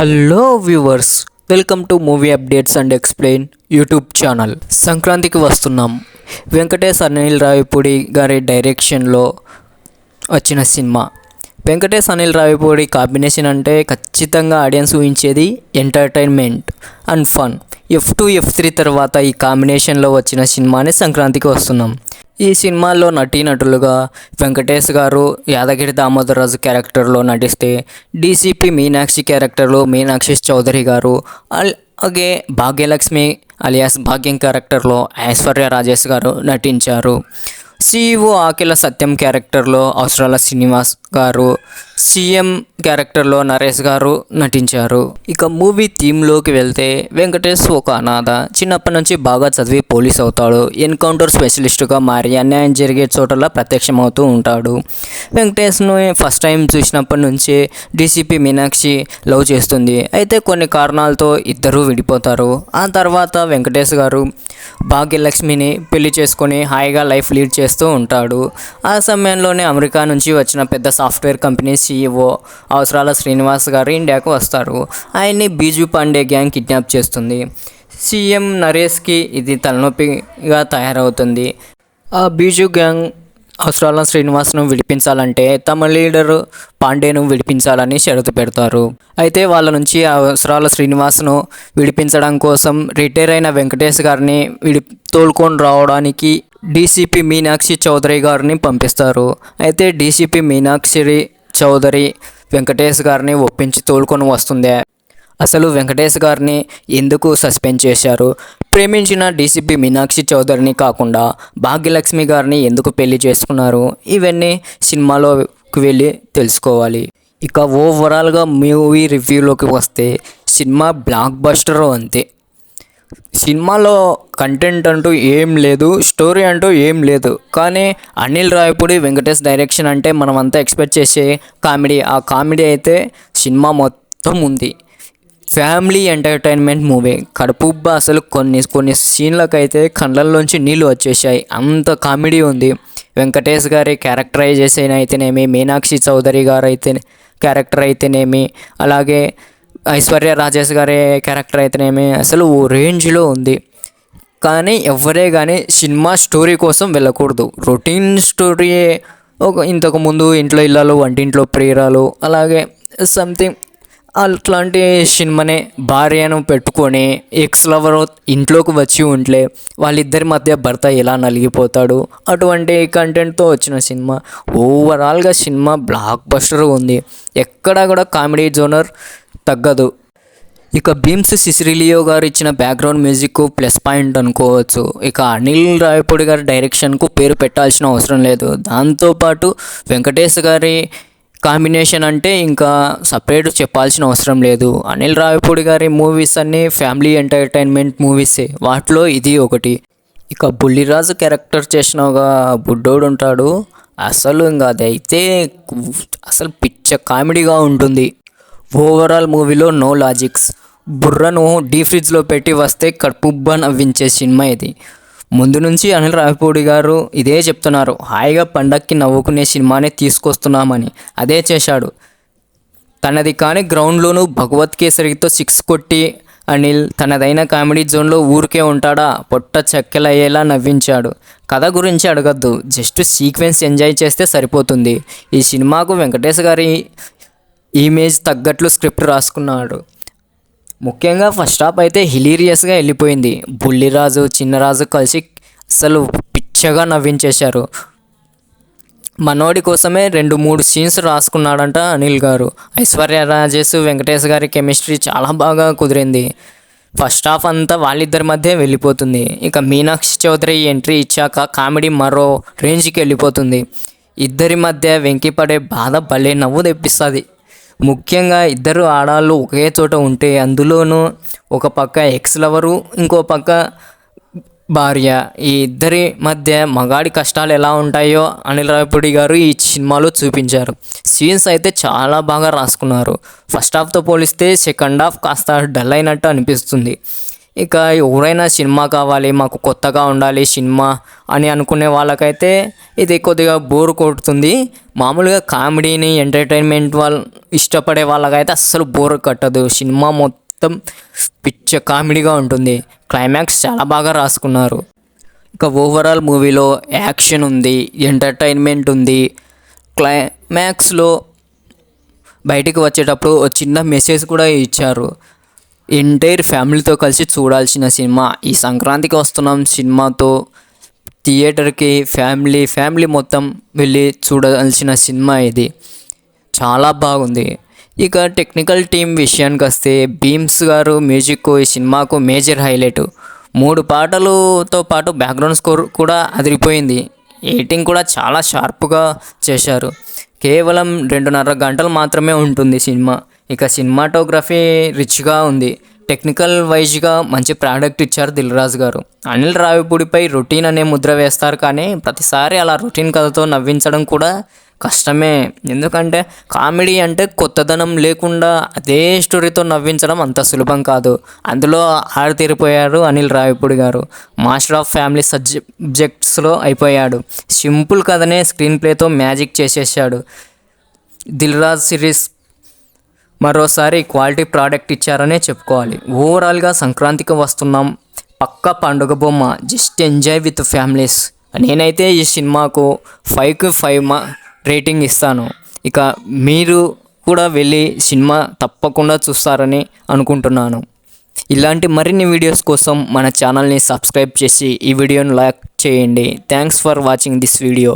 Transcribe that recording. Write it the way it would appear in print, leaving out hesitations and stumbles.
Hello viewers, welcome to movie updates and explain YouTube channel. సంక్రాంతికి వస్తున్నాం. వెంకటేష్ అనిల్ రావిపూడి గారి డైరెక్షన్లో వచ్చిన సినిమా. వెంకటేష్ అనిల్ రావిపూడి కాంబినేషన్ అంటే ఖచ్చితంగా ఆడియన్స్ ఊహించేది entertainment and fun. F2 F3 తర్వాత ఈ కాంబినేషన్లో వచ్చిన సినిమాని సంక్రాంతికి వస్తున్నాం. ఈ సినిమాల్లో నటీనటులుగా వెంకటేష్ గారు యాదగిరి దామోదరరాజు క్యారెక్టర్లో నటిస్తే, డీసీపీ మీనాక్షి క్యారెక్టర్లో మీనాక్షి చౌదరి గారు, అలాగే భాగ్యలక్ష్మి అలియాస్ భాగ్యం క్యారెక్టర్లో ఐశ్వర్య రాజేష్ గారు నటించారు. CEO ఆకెల సత్యం క్యారెక్టర్లో అవసరాల శ్రీనివాస్ గారు, సీఎం క్యారెక్టర్లో నరేష్ గారు నటించారు. ఇక మూవీ థీమ్లోకి వెళ్తే, వెంకటేష్ ఒక అనాథ. చిన్నప్పటి నుంచి బాగా చదివి పోలీస్ అవుతాడు. ఎన్కౌంటర్ స్పెషలిస్టుగా మారి అన్యాయం జరిగే చోటలా ప్రత్యక్షమవుతూ ఉంటాడు. వెంకటేష్ను ఫస్ట్ టైం చూసినప్పటి నుంచే డీసీపీ మీనాక్షి లవ్ చేస్తుంది. అయితే కొన్ని కారణాలతో ఇద్దరూ విడిపోతారు. ఆ తర్వాత వెంకటేష్ గారు భాగ్యలక్ష్మిని పెళ్లి చేసుకొని హాయిగా లైఫ్ లీడ్ చేస్తూ ఉంటాడు. ఆ సమయంలోనే అమెరికా నుంచి వచ్చిన పెద్ద సాఫ్ట్వేర్ కంపెనీ CEO అవసరాల శ్రీనివాస్ గారు ఇండియాకు వస్తారు. ఆయన్ని బీజు పాండే గ్యాంగ్ కిడ్నాప్ చేస్తుంది. సీఎం నరేష్కి ఇది తలనొప్పిగా తయారవుతుంది. ఆ బీజు గ్యాంగ్ అవసరాల శ్రీనివాస్ను విడిపించాలంటే తమ లీడరు పాండేను విడిపించాలని షరతు పెడతారు. అయితే వాళ్ళ నుంచి అవసరాల శ్రీనివాస్ను విడిపించడం కోసం రిటైర్ అయిన వెంకటేష్ గారిని తోలుకొని రావడానికి డీసీపీ మీనాక్షి చౌదరి గారిని పంపిస్తారు. అయితే డీసీపీ మీనాక్షి చౌదరి వెంకటేష్ గారిని ఒప్పించి తోలుకొని వస్తుంది. అసలు వెంకటేష్ గారిని ఎందుకు సస్పెండ్ చేశారు? ప్రేమించిన డీసీపీ మీనాక్షి చౌదరిని కాకుండా భాగ్యలక్ష్మి గారిని ఎందుకు పెళ్లి చేసుకున్నారు? ఇవన్నీ సినిమాలోకి వెళ్ళి తెలుసుకోవాలి. ఇక ఓవరాల్గా మూవీ రివ్యూలోకి వస్తే, సినిమా బ్లాక్ బస్టర్ అంతే. సినిమాలో కంటెంట్ అంటూ ఏం లేదు, స్టోరీ అంటూ ఏం లేదు. కానీ అనిల్ రావిపూడి వెంకటేష్ డైరెక్షన్ అంటే మనం అంతా ఎక్స్పెక్ట్ చేసే కామెడీ. ఆ కామెడీ అయితే సినిమా మొత్తం ఉంది. Family entertainment movie. కడుపుబ్బ అసలు కొన్ని సీన్లకైతే కళ్ళల్లోంచి నీళ్ళు వచ్చేసాయి, అంత కామెడీ ఉంది. వెంకటేష్ గారి క్యారెక్టరైజేషన్ అయితేనేమి, మీనాక్షి చౌదరి గారు క్యారెక్టర్ అయితేనేమి, అలాగే ఐశ్వర్య రాజేష్ గారి క్యారెక్టర్ అయితేనేమి అసలు ఓ రేంజ్లో ఉంది. కానీ ఎవరే కానీ సినిమా స్టోరీ కోసం వెళ్ళకూడదు. రొటీన్ స్టోరీ, ఇంతకుముందు ఇంట్లో ఇల్లాలు వంటింట్లో ప్రియురాలు, అలాగే సంథింగ్ అట్లాంటి సినిమానే. భార్యను పెట్టుకొని ఎక్స్ లవర్ ఇంట్లోకి వచ్చి ఉంటే వాళ్ళిద్దరి మధ్య భర్త ఎలా నలిగిపోతాడు, అటువంటి కంటెంట్తో వచ్చిన సినిమా. ఓవరాల్గా సినిమా బ్లాక్ బస్టర్ ఉంది. ఎక్కడా కూడా కామెడీ జోనర్ తగ్గదు. ఇక భీమ్స్ సిసిలియో గారు ఇచ్చిన బ్యాక్గ్రౌండ్ మ్యూజిక్ ప్లస్ పాయింట్ అనుకోవచ్చు. ఇక అనిల్ రావిపూడి గారి డైరెక్షన్కు పేరు పెట్టాల్సిన అవసరం లేదు. దాంతోపాటు వెంకటేష్ గారి కాంబినేషన్ అంటే ఇంకా సపరేట్ చెప్పాల్సిన అవసరం లేదు. అనిల్ రావిపూడి గారి మూవీస్ అన్నీ ఫ్యామిలీ ఎంటర్టైన్మెంట్ మూవీసే. వాటిలో ఇది ఒకటి. ఇక బుల్లిరాజు క్యారెక్టర్ చేసిన ఒక బుడ్డోడు ఉంటాడు. అసలు ఇంకా అదైతే అసలు పిచ్చ కామెడీగా ఉంటుంది. ఓవరాల్ మూవీలో నో లాజిక్స్. బుర్రను డీ ఫ్రిడ్జ్లో పెట్టి వస్తే కడుపుబ్బా నవ్వించే సినిమా ఇది. ముందు నుంచి అనిల్ రావిపూడి గారు ఇదే చెప్తున్నారు, హాయిగా పండక్కి నవ్వుకునే సినిమానే తీసుకొస్తున్నామని. అదే చేశాడు. తనది కానీ గ్రౌండ్లోనూ భగవత్ కేసరితో 6 కొట్టి అనిల్ తనదైన కామెడీ జోన్లో ఊరికే ఉంటాడా, పొట్ట చెక్కలయ్యేలా నవ్వించాడు. కథ గురించి అడగద్దు, జస్ట్ సీక్వెన్స్ ఎంజాయ్ చేస్తే సరిపోతుంది. ఈ సినిమాకు వెంకటేష్ గారి ఇమేజ్ తగ్గట్లు స్క్రిప్ట్ రాసుకున్నాడు. ముఖ్యంగా ఫస్ట్ హాఫ్ అయితే హిలీరియస్గా వెళ్ళిపోయింది. బుల్లిరాజు చిన్నరాజు కలిసి అసలు పిచ్చగా నవ్వించేశారు. మనోడి కోసమే 2-3 సీన్స్ రాసుకున్నాడంట అనిల్ గారు. ఐశ్వర్య రాజేష్ వెంకటేష్ గారి కెమిస్ట్రీ చాలా బాగా కుదిరింది. ఫస్ట్ హాఫ్ అంతా వాళ్ళిద్దరి మధ్య వెళ్ళిపోతుంది. ఇక మీనాక్షి చౌదరి ఎంట్రీ ఇచ్చాక కామెడీ మరో రేంజ్కి వెళ్ళిపోతుంది. ఇద్దరి మధ్య వెంకిపడే బాధ భలే నవ్వు తెప్పిస్తుంది. ముఖ్యంగా ఇద్దరు ఆడాళ్ళు ఒకే చోట ఉంటే, అందులోనూ ఒక పక్క ఎక్స్ లవరు, ఇంకో పక్క భార్య, ఈ ఇద్దరి మధ్య మగాడి కష్టాలు ఎలా ఉంటాయో అనిల్ రావిపూడి గారు ఈ సినిమాలో చూపించారు. సీన్స్ అయితే చాలా బాగా రాసుకున్నారు. ఫస్ట్ హాఫ్తో పోలిస్తే సెకండ్ హాఫ్ కాస్త డల్ అయినట్టు అనిపిస్తుంది. ఇక ఎవరైనా సినిమా కావాలి, మాకు కొత్తగా ఉండాలి సినిమా అని అనుకునే వాళ్ళకైతే ఇది కొద్దిగా బోర్ కొడుతుంది. మామూలుగా కామెడీని ఎంటర్టైన్మెంట్ వాళ్ళు ఇష్టపడే వాళ్ళకైతే అస్సలు బోర్ కట్టదు. సినిమా మొత్తం పిచ్చ కామెడీగా ఉంటుంది. క్లైమాక్స్ చాలా బాగా రాసుకున్నారు. ఇక ఓవరాల్ మూవీలో యాక్షన్ ఉంది, ఎంటర్టైన్మెంట్ ఉంది. క్లైమాక్స్లో బయటికి వచ్చేటప్పుడు ఒక చిన్న మెసేజ్ కూడా ఇచ్చారు. ఎంటైర్ ఫ్యామిలీతో కలిసి చూడాల్సిన సినిమా. ఈ సంక్రాంతికి వస్తున్నాం సినిమాతో థియేటర్కి ఫ్యామిలీ మొత్తం వెళ్ళి చూడాల్సిన సినిమా ఇది. చాలా బాగుంది. ఇక టెక్నికల్ టీం విషయానికి వస్తే భీమ్స్ గారు మ్యూజిక్ ఈ సినిమాకు మేజర్ హైలైట్. 3 పాటలతో పాటు బ్యాక్గ్రౌండ్ స్కోర్ కూడా అదిరిపోయింది. ఎడిటింగ్ కూడా చాలా షార్ప్గా చేశారు. కేవలం 2.5 గంటలు మాత్రమే ఉంటుంది సినిమా. ఇక సినిమాటోగ్రఫీ రిచ్గా ఉంది. టెక్నికల్ వైజ్గా మంచి ప్రోడక్ట్ ఇచ్చారు దిల్ రాజు గారు. అనిల్ రావిపూడిపై రొటీన్ అనే ముద్ర వేస్తారు, కానీ ప్రతిసారి అలా రొటీన్ కథతో నవ్వించడం కూడా కష్టమే. ఎందుకంటే కామెడీ అంటే కొత్తదనం లేకుండా అదే స్టోరీతో నవ్వించడం అంత సులభం కాదు. అందులో ఆరితేరిపోయారు అనిల్ రావిపూడి గారు. మాస్టర్ ఆఫ్ ఫ్యామిలీ సబ్జెక్ట్స్లో అయిపోయాడు. సింపుల్ కథనే స్క్రీన్ ప్లేతో మ్యాజిక్ చేసేసాడు. దిల్ రాజు సిరీస్ మరోసారి క్వాలిటీ ప్రోడక్ట్ ఇచ్చారనే చెప్పుకోవాలి. ఓవరాల్గా సంక్రాంతికి వస్తున్నాం పక్కా పండుగ బొమ్మ. Just enjoy with families. నేనైతే ఈ సినిమాకు 5కి 5 రేటింగ్ ఇస్తాను. ఇక మీరు కూడా వెళ్ళి సినిమా తప్పకుండా చూస్తారని అనుకుంటున్నాను. ఇలాంటి మరిన్ని వీడియోస్ కోసం మన ఛానల్ని సబ్స్క్రైబ్ చేసి ఈ వీడియోని లైక్ చేయండి. Thanks for watching this video.